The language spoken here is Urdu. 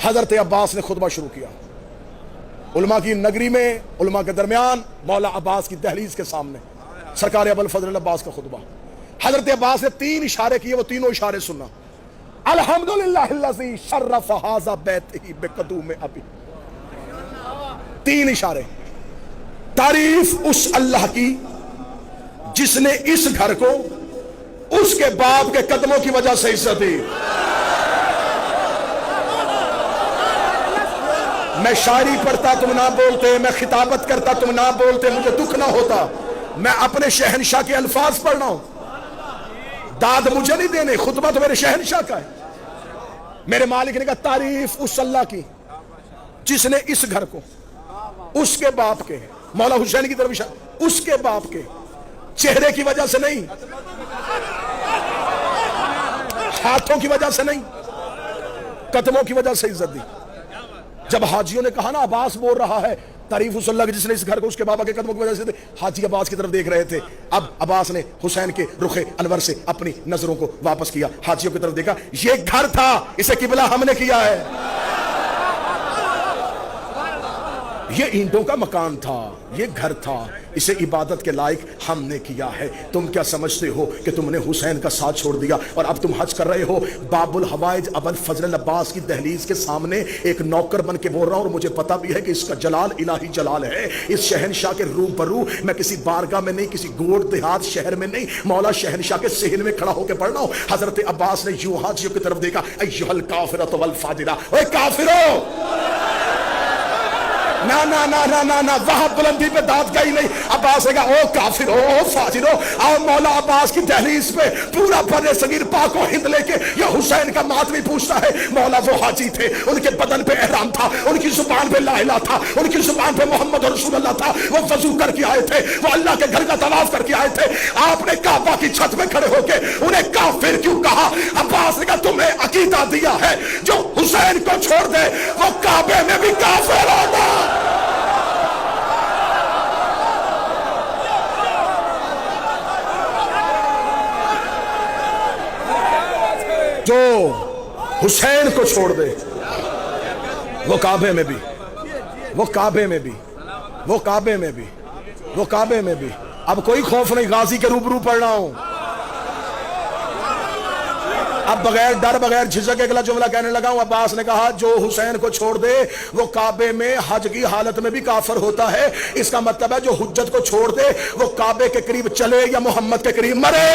حضرت عباس نے خطبہ شروع کیا علماء کی نگری میں، علماء کے درمیان، مولا عباس کی دہلیز کے سامنے سرکار ابوالفضل عباس کا خطبہ۔ حضرت عباس نے 3 اشارے کیے، وہ تینوں اشارے سننا۔ الحمدللہ الذی شرف ھذا بیتہ بقدوم ابی، 3 اشارے۔ تعریف اس اللہ کی جس نے اس گھر کو اس کے باپ کے قدموں کی وجہ سے عزت دی۔ میں شاعری پڑھتا تم نہ بولتے، میں خطابت کرتا تم نہ بولتے، مجھے دکھ نہ ہوتا۔ میں اپنے شہنشاہ کے الفاظ پڑھ رہا ہوں، داد مجھے نہیں دینے، خطبہ تو میرے شہنشاہ کا ہے۔ میرے مالک نے کہا تعریف اس اللہ کی جس نے اس گھر کو اس کے باپ کے، مولا حسین کی طرف اشارہ، اس کے باپ کے چہرے کی وجہ سے نہیں، ہاتھوں کی وجہ سے نہیں، قدموں کی وجہ سے عزت دی۔ جب حاجیوں نے کہا نا عباس بول رہا ہے تعریف اس اللہ کی جس نے اس گھر کو اس کے بابا کے قدموں کی وجہ سے دی، حاجی عباس کی طرف دیکھ رہے تھے۔ اب عباس نے حسین کے رخ انور سے اپنی نظروں کو واپس کیا، حاجیوں کی طرف دیکھا، یہ گھر تھا، اسے قبلہ ہم نے کیا ہے، یہ اینٹوں کا مکان تھا، یہ گھر تھا، اسے عبادت کے لائق ہم نے کیا ہے۔ تم کیا سمجھتے ہو کہ تم نے حسین کا ساتھ چھوڑ دیا اور اب تم حج کر رہے ہو؟ باب الحوائج ابوالفضل عباس کی دہلیز کے سامنے ایک نوکر بن کے بول رہا ہوں، اور مجھے پتا بھی ہے کہ اس کا جلال الہی جلال ہے۔ اس شہنشاہ کے روبرو میں کسی بارگاہ میں نہیں، کسی گوڑ دیہات شہر میں نہیں، مولا شہنشاہ کے صحن میں کھڑا ہو کے پڑھ رہا ہوں۔ حضرت عباس نے یوں حاجیوں کی طرف دیکھا، ایھا الکافرۃ والفاجرہ، اے کافرو، نا نا نا نا نا نا، وہاں بلندی پہ داد گئی نہیں۔ عباس نے کہا او کافر ہو، او فاجر ہو، آؤ مولا عباس کی دہلیز پہ پورا بر صغیر پاک و ہند لے کے یہ حسین کا ماتمی پوچھتا ہے۔ مولا وہ حاجی تھے، ان کے بدن پہ احرام تھا، ان کی زبان پہ لا الہ تھا، ان کی زبان پہ محمد رسول اللہ تھا، وہ وضو کر کے آئے تھے، وہ اللہ کے گھر کا طواف کر کے آئے تھے۔ آپ نے کعبہ کی چھت میں کھڑے ہو کے انہیں کافر کیوں کہا؟ عباس نے کہا تمہیں عقیدہ دیا ہے جو حسین کو چھوڑ دے وہ کعبے میں بھی کافر ہوگا۔ جو حسین کو چھوڑ دے وہ کعبے میں بھی، وہ کعبے میں بھی، وہ کعبے میں بھی، وہ کعبے میں بھی۔ اب کوئی خوف نہیں، غازی کے روبرو پڑھ رہا ہوں۔ اب بغیر ڈر بغیر جھجک اگلا جملہ کہنے لگا ہوں۔ عباس نے کہا جو حسین کو چھوڑ دے وہ کعبے میں حج کی حالت میں بھی کافر ہوتا ہے۔ اس کا مطلب ہے جو حجت کو چھوڑ دے وہ کعبے کے قریب چلے یا محمد کے قریب مرے۔